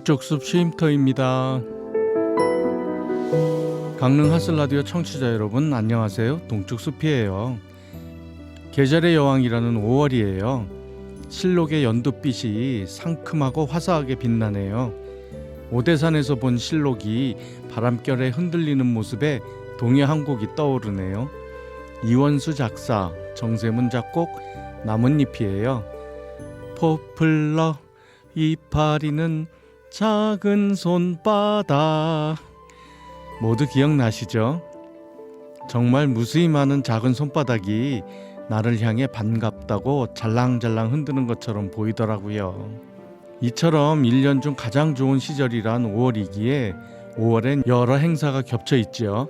동쪽숲 쉼터입니다. 강릉 하슬라디오 청취자 여러분 안녕하세요. 동쪽숲이에요. 계절의 여왕이라는 5월이에요. 실록의 연두빛이 상큼하고 화사하게 빛나네요. 오대산에서 본 실록이 바람결에 흔들리는 모습에 동요 한 곡이 떠오르네요. 이원수 작사, 정세문 작곡, 나뭇잎이에요. 포플러 이파리는 작은 손바닥. 모두 기억나시죠? 정말 무수히 많은 작은 손바닥이 나를 향해 반갑다고 잘랑잘랑 흔드는 것처럼 보이더라고요. 이처럼 1년 중 가장 좋은 시절이란 5월이기에 5월엔 여러 행사가 겹쳐 있죠.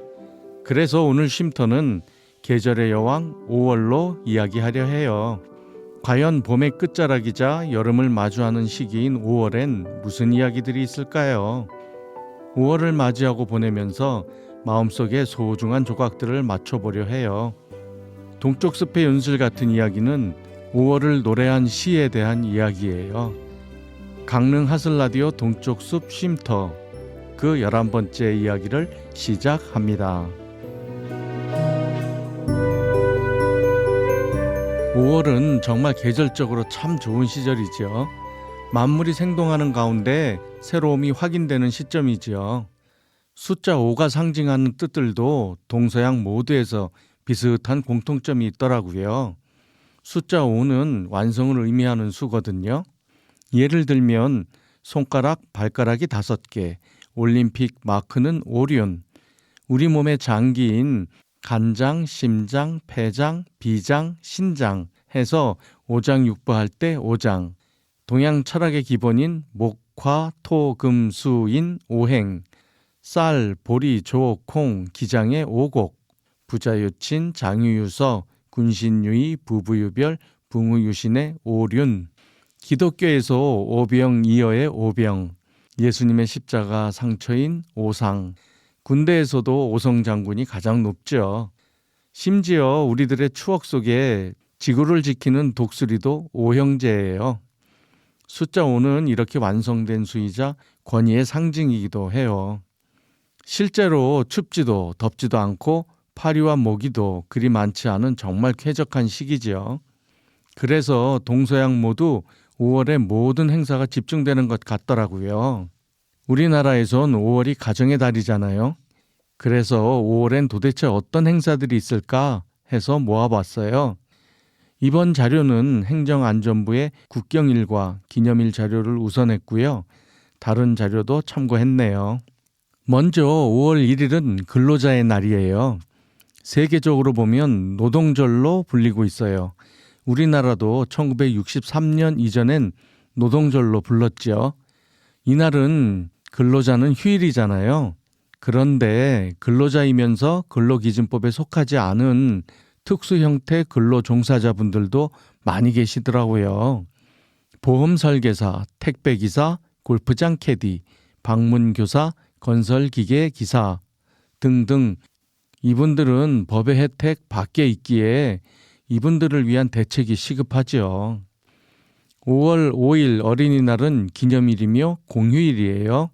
그래서 오늘 쉼터는 계절의 여왕 5월로 이야기하려 해요. 과연 봄의 끝자락이자 여름을 마주하는 시기인 5월엔 무슨 이야기들이 있을까요? 5월을 맞이하고 보내면서 마음속에 소중한 조각들을 맞춰보려 해요. 동쪽 숲의 연술 같은 이야기는 5월을 노래한 시에 대한 이야기예요. 강릉 하슬라디오 동쪽 숲 쉼터 그 11번째 이야기를 시작합니다. 5월은 정말 계절적으로 참 좋은 시절이죠. 만물이 생동하는 가운데 새로움이 확인되는 시점이죠. 숫자 5가 상징하는 뜻들도 동서양 모두에서 비슷한 공통점이 있더라고요. 숫자 5는 완성을 의미하는 수거든요. 예를 들면 손가락, 발가락이 5개, 올림픽 마크는 오륜, 우리 몸의 장기인 간장, 심장, 폐장, 비장, 신장 해서 오장육부할 때 오장, 동양 철학의 기본인 목, 화, 토, 금, 수인 오행, 쌀, 보리, 조, 콩, 기장의 오곡, 부자유친, 장유유서, 군신유의, 부부유별, 붕우유신의 오륜, 기독교에서 오병이어의 오병, 예수님의 십자가 상처인 오상, 군대에서도 오성장군이 가장 높죠. 심지어 우리들의 추억 속에 지구를 지키는 독수리도 오형제예요. 숫자 5는 이렇게 완성된 수이자 권위의 상징이기도 해요. 실제로 춥지도 덥지도 않고 파리와 모기도 그리 많지 않은 정말 쾌적한 시기죠. 그래서 동서양 모두 5월에 모든 행사가 집중되는 것 같더라고요. 우리나라에선 5월이 가정의 달이잖아요. 그래서 5월엔 도대체 어떤 행사들이 있을까 해서 모아봤어요. 이번 자료는 행정안전부의 국경일과 기념일 자료를 우선했고요. 다른 자료도 참고했네요. 먼저 5월 1일은 근로자의 날이에요. 세계적으로 보면 노동절로 불리고 있어요. 우리나라도 1963년 이전엔 노동절로 불렀죠. 이날은 근로자는 휴일이잖아요. 그런데 근로자이면서 근로기준법에 속하지 않은 특수 형태 근로 종사자분들도 많이 계시더라고요. 보험 설계사, 택배기사, 골프장 캐디, 방문교사, 건설기계 기사 등등 이분들은 법의 혜택 밖에 있기에 이분들을 위한 대책이 시급하죠. 5월 5일 어린이날은 기념일이며 공휴일이에요.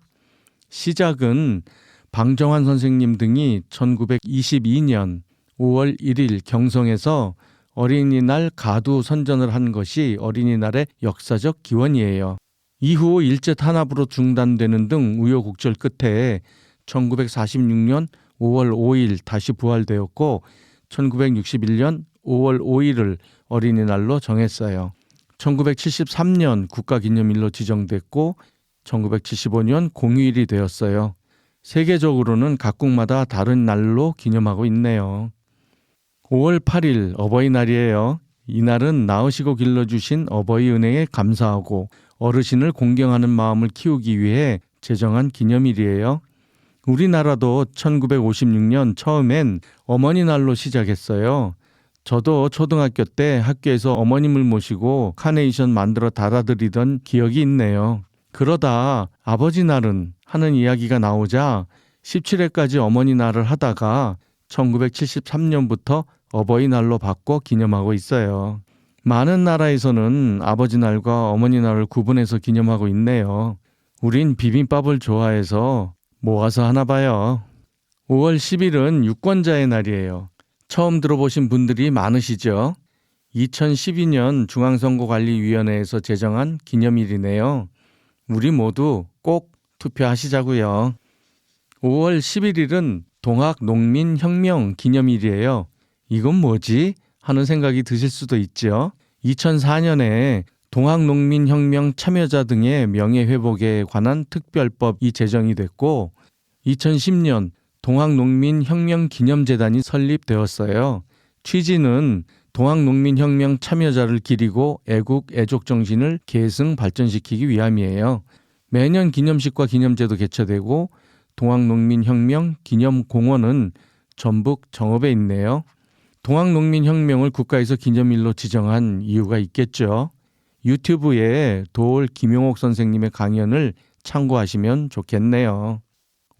시작은 방정환 선생님 등이 1922년 5월 1일 경성에서 어린이날 가두 선전을 한 것이 어린이날의 역사적 기원이에요. 이후 일제 탄압으로 중단되는 등 우여곡절 끝에 1946년 5월 5일 다시 부활되었고 1961년 5월 5일을 어린이날로 정했어요. 1973년 국가기념일로 지정됐고 1975년 공휴일이 되었어요. 세계적으로는 각국마다 다른 날로 기념하고 있네요. 5월 8일 어버이날이에요. 이날은 낳으시고 길러주신 어버이 은혜에 감사하고 어르신을 공경하는 마음을 키우기 위해 제정한 기념일이에요. 우리나라도 1956년 처음엔 어머니날로 시작했어요. 저도 초등학교 때 학교에서 어머님을 모시고 카네이션 만들어 달아드리던 기억이 있네요. 그러다 아버지 날은 하는 이야기가 나오자 17회까지 어머니 날을 하다가 1973년부터 어버이날로 바꿔 기념하고 있어요. 많은 나라에서는 아버지 날과 어머니 날을 구분해서 기념하고 있네요. 우린 비빔밥을 좋아해서 모아서 하나 봐요. 5월 10일은 유권자의 날이에요. 처음 들어보신 분들이 많으시죠? 2012년 중앙선거관리위원회에서 제정한 기념일이네요. 우리 모두 꼭 투표하시자고요. 5월 11일은 동학농민혁명 기념일이에요. 이건 뭐지? 하는 생각이 드실 수도 있죠. 2004년에 동학농민혁명 참여자 등의 명예회복에 관한 특별법이 제정이 됐고 2010년 동학농민혁명기념재단이 설립되었어요. 취지는 동학농민혁명 참여자를 기리고 애국, 애족 정신을 계승 발전시키기 위함이에요. 매년 기념식과 기념제도 개최되고 동학농민혁명 기념공원은 전북 정읍에 있네요. 동학농민혁명을 국가에서 기념일로 지정한 이유가 있겠죠. 유튜브에 도올 김용옥 선생님의 강연을 참고하시면 좋겠네요.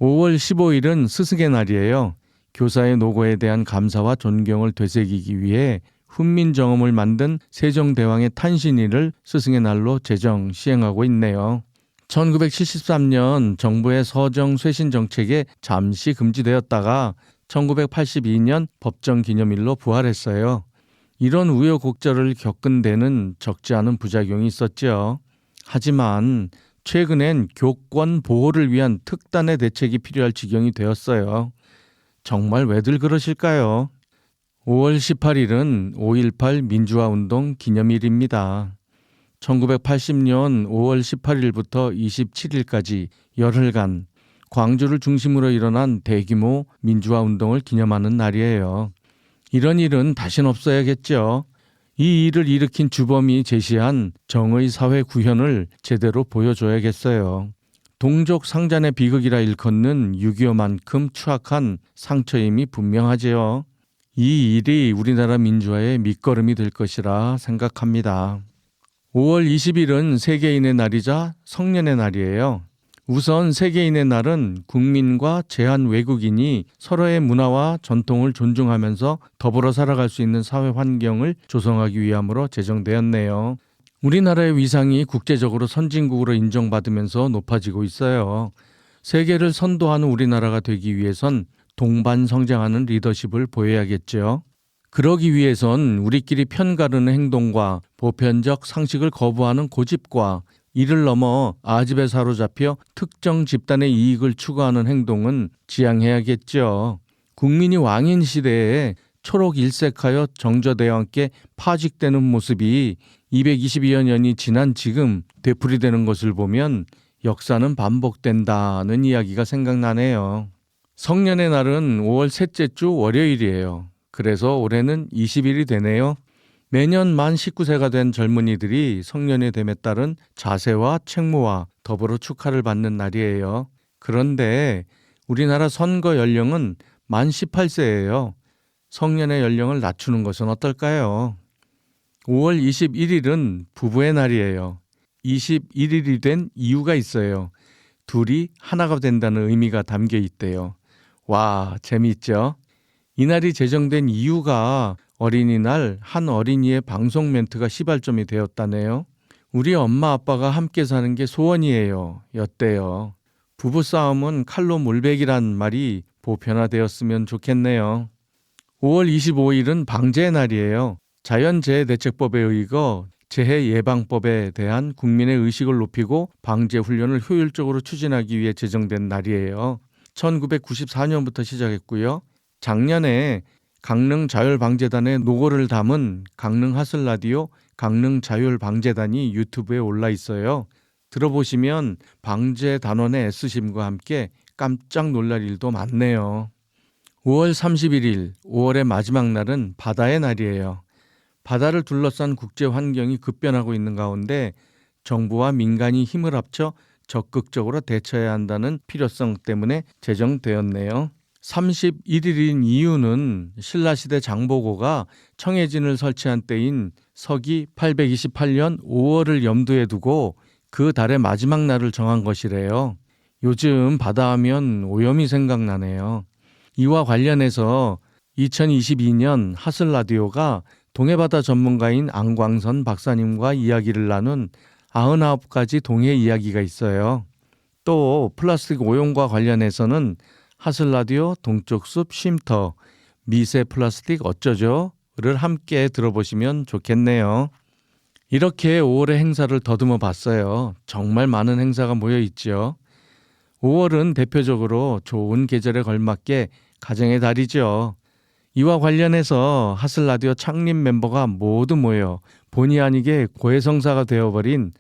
5월 15일은 스승의 날이에요. 교사의 노고에 대한 감사와 존경을 되새기기 위해 훈민정음을 만든 세종대왕의 탄신일을 스승의 날로 제정 시행하고 있네요. 1973년 정부의 서정 쇄신 정책에 잠시 금지되었다가 1982년 법정 기념일로 부활했어요. 이런 우여곡절을 겪은 데는 적지 않은 부작용이 있었죠. 하지만 최근엔 교권 보호를 위한 특단의 대책이 필요할 지경이 되었어요. 정말 왜들 그러실까요? 5월 18일은 5.18 민주화운동 기념일입니다. 1980년 5월 18일부터 27일까지 열흘간 광주를 중심으로 일어난 대규모 민주화운동을 기념하는 날이에요. 이런 일은 다신 없어야겠죠. 이 일을 일으킨 주범이 제시한 정의 사회 구현을 제대로 보여줘야겠어요. 동족 상잔의 비극이라 일컫는 6.25만큼 추악한 상처임이 분명하지요. 이 일이 우리나라 민주화의 밑거름이 될 것이라 생각합니다. 5월 20일은 세계인의 날이자 성년의 날이에요. 우선 세계인의 날은 국민과 제한 외국인이 서로의 문화와 전통을 존중하면서 더불어 살아갈 수 있는 사회 환경을 조성하기 위함으로 제정되었네요. 우리나라의 위상이 국제적으로 선진국으로 인정받으면서 높아지고 있어요. 세계를 선도하는 우리나라가 되기 위해선 동반 성장하는 리더십을 보여야겠죠. 그러기 위해선 우리끼리 편가르는 행동과 보편적 상식을 거부하는 고집과 이를 넘어 아집에 사로잡혀 특정 집단의 이익을 추구하는 행동은 지양해야겠죠. 국민이 왕인 시대에 초록 일색하여 정저대와 함께 파직되는 모습이 222여 년이 지난 지금 되풀이되는 것을 보면 역사는 반복된다는 이야기가 생각나네요. 성년의 날은 5월 셋째 주 월요일이에요. 그래서 올해는 20일이 되네요. 매년 만 19세가 된 젊은이들이 성년이 됨에 따른 자세와 책무와 더불어 축하를 받는 날이에요. 그런데 우리나라 선거 연령은 만 18세예요. 성년의 연령을 낮추는 것은 어떨까요? 5월 21일은 부부의 날이에요. 21일이 된 이유가 있어요. 둘이 하나가 된다는 의미가 담겨 있대요. 와, 재미있죠? 이날이 제정된 이유가 어린이날 한 어린이의 방송 멘트가 시발점이 되었다네요. 우리 엄마 아빠가 함께 사는 게 소원이에요. 였대요. 부부싸움은 칼로 물베기란 말이 보편화되었으면 좋겠네요. 5월 25일은 방재의 날이에요. 자연재해대책법에 의거 재해예방법에 대한 국민의 의식을 높이고 방재 훈련을 효율적으로 추진하기 위해 제정된 날이에요. 1994년부터 시작했고요. 작년에 강릉자율방재단의 노고를 담은 강릉하슬라디오 강릉자율방재단이 유튜브에 올라 있어요. 들어보시면 방재 단원의 애쓰심과 함께 깜짝 놀랄 일도 많네요. 5월 31일, 5월의 마지막 날은 바다의 날이에요. 바다를 둘러싼 국제 환경이 급변하고 있는 가운데 정부와 민간이 힘을 합쳐 적극적으로 대처해야 한다는 필요성 때문에 제정되었네요. 31일인 이유는 신라시대 장보고가 청해진을 설치한 때인 서기 828년 5월을 염두에 두고 그 달의 마지막 날을 정한 것이래요. 요즘 바다하면 오염이 생각나네요. 이와 관련해서 2022년 하슬라디오가 동해바다 전문가인 안광선 박사님과 이야기를 나눈 99가지 동해 이야기가 있어요. 또 플라스틱 오염과 관련해서는 하슬라디오 동쪽숲 쉼터 미세 플라스틱 어쩌죠?를 함께 들어보시면 좋겠네요. 이렇게 5월의 행사를 더듬어 봤어요. 정말 많은 행사가 모여 있죠. 5월은 대표적으로 좋은 계절에 걸맞게 가정의 달이죠. 이와 관련해서 하슬라디오 창립 멤버가 모두 모여 본의 아니게 고해성사가 되어버린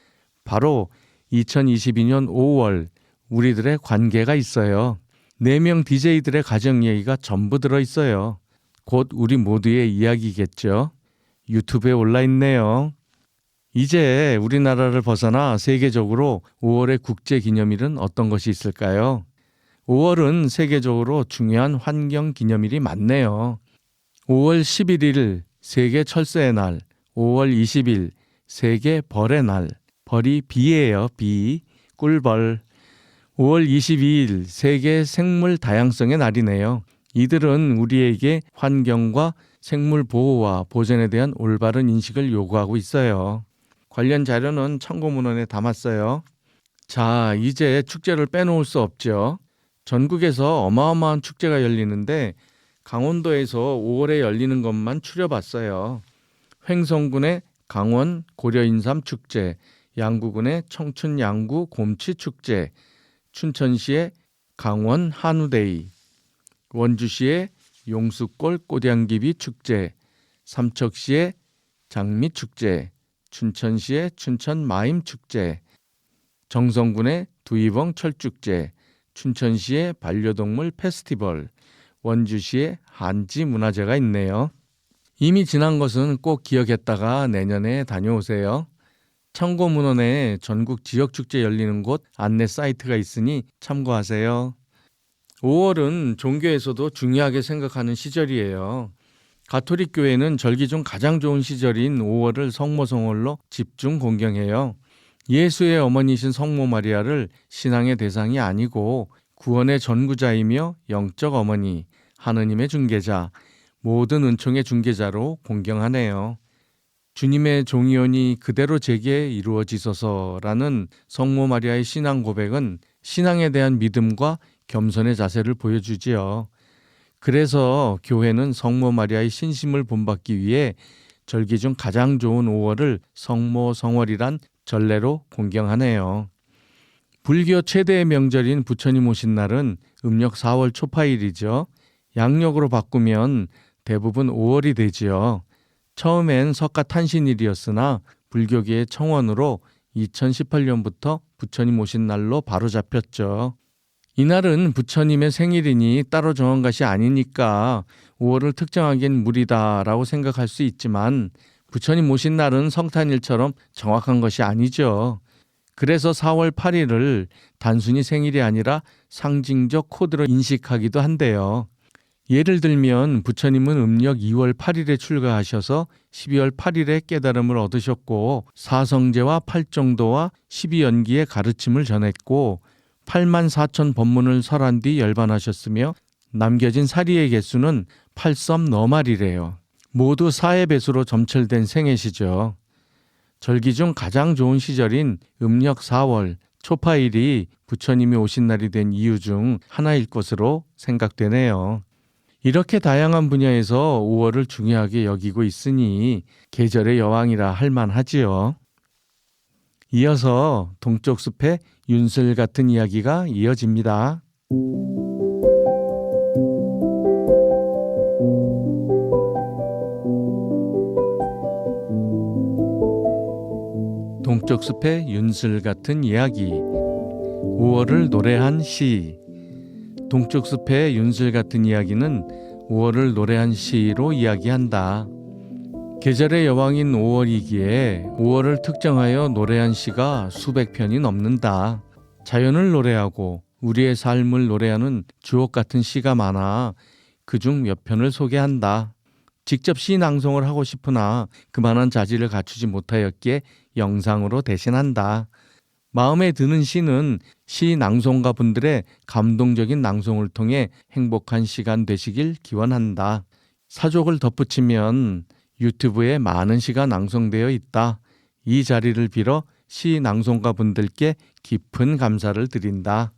바로 2022년 5월 우리들의 관계가 있어요. 4명 DJ들의 가정 얘기가 전부 들어있어요. 곧 우리 모두의 이야기겠죠. 유튜브에 올라있네요. 이제 우리나라를 벗어나 세계적으로 5월의 국제기념일은 어떤 것이 있을까요? 5월은 세계적으로 중요한 환경기념일이 많네요. 5월 11일 세계 철새의 날, 5월 20일 세계 벌의 날, 벌이 비예요, 비, 꿀벌. 5월 22일 세계 생물 다양성의 날이네요. 이들은 우리에게 환경과 생물 보호와 보존에 대한 올바른 인식을 요구하고 있어요. 관련 자료는 참고문헌에 담았어요. 자, 이제 축제를 빼놓을 수 없죠. 전국에서 어마어마한 축제가 열리는데 강원도에서 5월에 열리는 것만 추려봤어요. 횡성군의 강원 고려인삼 축제, 양구군의 청춘 양구 곰치 축제, 춘천시의 강원 한우데이, 원주시의 용수골 꽃향기비 축제, 삼척시의 장미 축제, 춘천시의 춘천 마임 축제, 정성군의 두이봉 철축제, 춘천시의 반려동물 페스티벌, 원주시의 한지 문화제가 있네요. 이미 지난 것은 꼭 기억했다가 내년에 다녀오세요. 참고문헌에 전국 지역축제 열리는 곳 안내 사이트가 있으니 참고하세요. 5월은 종교에서도 중요하게 생각하는 시절이에요. 가톨릭 교회는 절기 중 가장 좋은 시절인 5월을 성모성월로 집중 공경해요. 예수의 어머니신 성모 마리아를 신앙의 대상이 아니고 구원의 전구자이며 영적 어머니, 하느님의 중개자, 모든 은총의 중개자로 공경하네요. 주님의 종이오니 그대로 제게 이루어지소서라는 성모 마리아의 신앙 고백은 신앙에 대한 믿음과 겸손의 자세를 보여주지요. 그래서 교회는 성모 마리아의 신심을 본받기 위해 절기 중 가장 좋은 5월을 성모 성월이란 전례로 공경하네요. 불교 최대의 명절인 부처님 오신 날은 음력 4월 초파일이죠. 양력으로 바꾸면 대부분 5월이 되지요. 처음엔 석가탄신일이었으나 불교계의 청원으로 2018년부터 부처님 오신 날로 바로 잡혔죠. 이날은 부처님의 생일이니 따로 정한 것이 아니니까 5월을 특정하기엔 무리다라고 생각할 수 있지만 부처님 오신 날은 성탄일처럼 정확한 것이 아니죠. 그래서 4월 8일을 단순히 생일이 아니라 상징적 코드로 인식하기도 한대요. 예를 들면 부처님은 음력 2월 8일에 출가하셔서 12월 8일에 깨달음을 얻으셨고 사성제와 팔정도와 12연기의 가르침을 전했고 8만 4천 법문을 설한 뒤 열반하셨으며 남겨진 사리의 개수는 8섬 너말이래요. 모두 4의 배수로 점철된 생애시죠. 절기 중 가장 좋은 시절인 음력 4월 초파일이 부처님이 오신 날이 된 이유 중 하나일 것으로 생각되네요. 이렇게 다양한 분야에서 5월을 중요하게 여기고 있으니 계절의 여왕이라 할 만하지요. 이어서 동쪽 숲의 윤슬 같은 이야기가 이어집니다. 동쪽 숲의 윤슬 같은 이야기 5월을 노래한 시 동쪽 숲의 윤슬 같은 이야기는 5월을 노래한 시로 이야기한다. 계절의 여왕인 5월이기에 5월을 특정하여 노래한 시가 수백 편이 넘는다. 자연을 노래하고 우리의 삶을 노래하는 주옥 같은 시가 많아 그중 몇 편을 소개한다. 직접 시 낭송을 하고 싶으나 그만한 자질을 갖추지 못하였기에 영상으로 대신한다. 마음에 드는 시는 시 낭송가 분들의 감동적인 낭송을 통해 행복한 시간 되시길 기원한다. 사족을 덧붙이면 유튜브에 많은 시가 낭송되어 있다. 이 자리를 빌어 시 낭송가 분들께 깊은 감사를 드린다.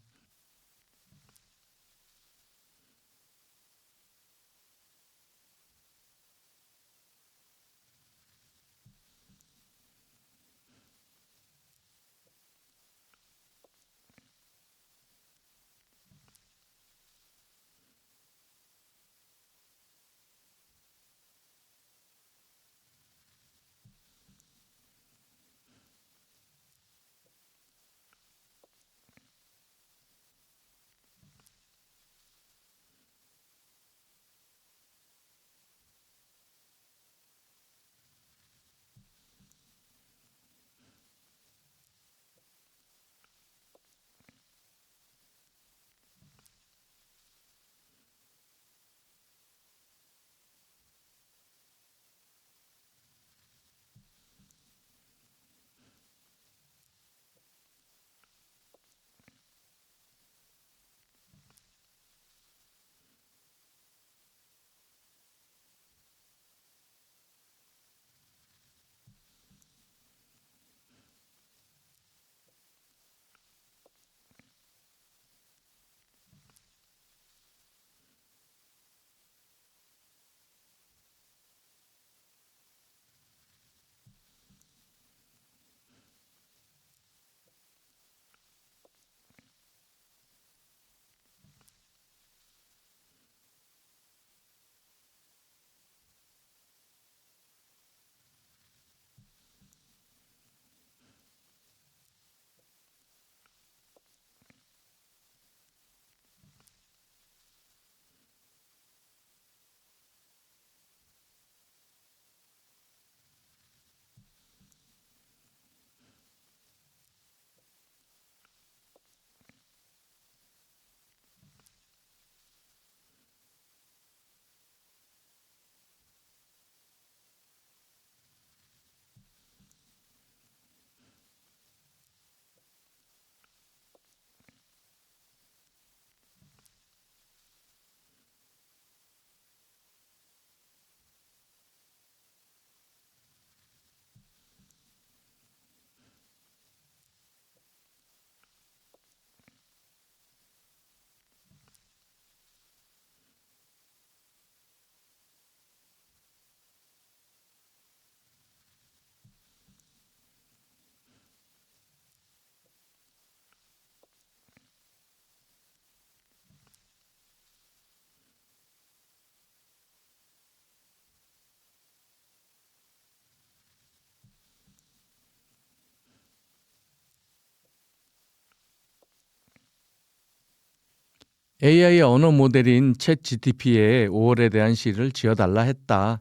AI 언어 모델인 챗GPT에 5월에 대한 시를 지어달라 했다.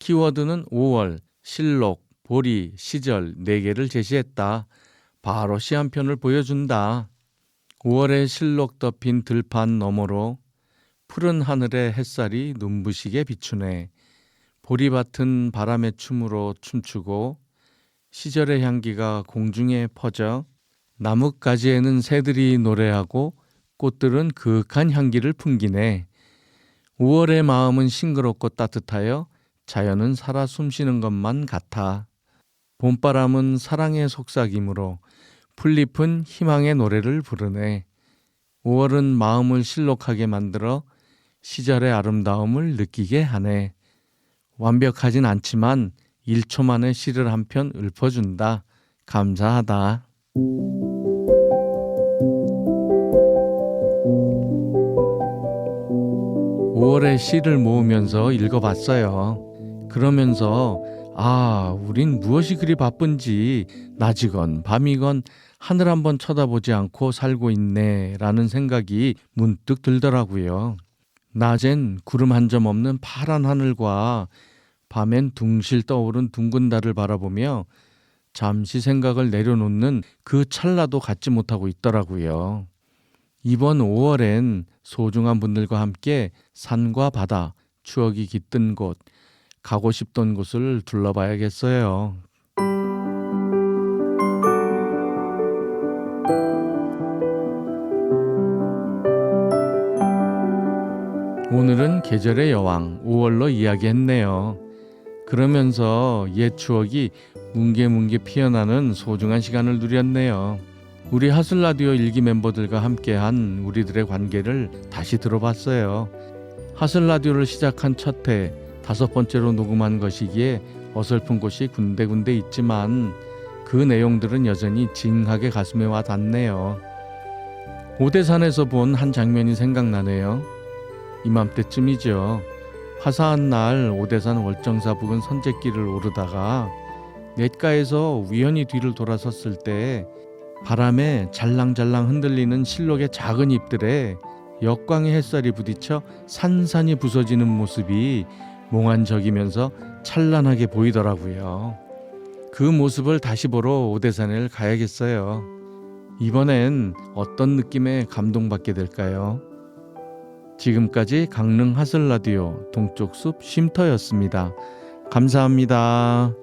키워드는 5월, 실록, 보리, 시절 4개를 제시했다. 바로 시 한 편을 보여준다. 5월의 실록 덮인 들판 너머로 푸른 하늘에 햇살이 눈부시게 비추네. 보리밭은 바람의 춤으로 춤추고 시절의 향기가 공중에 퍼져 나뭇가지에는 새들이 노래하고 꽃들은 그윽한 향기를 풍기네. 5월의 마음은 싱그럽고 따뜻하여 자연은 살아 숨쉬는 것만 같아. 봄바람은 사랑의 속삭임으로 풀잎은 희망의 노래를 부르네. 5월은 마음을 실록하게 만들어 시절의 아름다움을 느끼게 하네. 완벽하진 않지만 1초 만에 시를 한 편 읊어준다. 감사하다. 5월에 시를 모으면서 읽어봤어요. 그러면서 우린 무엇이 그리 바쁜지 낮이건 밤이건 하늘 한번 쳐다보지 않고 살고 있네 라는 생각이 문득 들더라고요. 낮엔 구름 한 점 없는 파란 하늘과 밤엔 둥실 떠오른 둥근 달을 바라보며 잠시 생각을 내려놓는 그 찰나도 갖지 못하고 있더라고요. 이번 5월엔 소중한 분들과 함께 산과 바다, 추억이 깃든 곳, 가고 싶던 곳을 둘러봐야겠어요. 오늘은 계절의 여왕 5월로 이야기했네요. 그러면서 옛 추억이 뭉게뭉게 피어나는 소중한 시간을 누렸네요. 우리 하슬라디오 일기 멤버들과 함께한 우리들의 관계를 다시 들어봤어요. 하슬라디오를 시작한 첫 해, 5번째로 녹음한 것이기에 어설픈 곳이 군데군데 있지만 그 내용들은 여전히 징하게 가슴에 와 닿네요. 오대산에서 본 한 장면이 생각나네요. 이맘때쯤이죠. 화사한 날 오대산 월정사 부근 선제길을 오르다가 냇가에서 우연히 뒤를 돌아섰을 때 바람에 잘랑잘랑 흔들리는 실록의 작은 잎들에 역광의 햇살이 부딪혀 산산이 부서지는 모습이 몽환적이면서 찬란하게 보이더라고요. 그 모습을 다시 보러 오대산을 가야겠어요. 이번엔 어떤 느낌에 감동받게 될까요? 지금까지 강릉 하슬라디오 동쪽숲 쉼터였습니다. 감사합니다.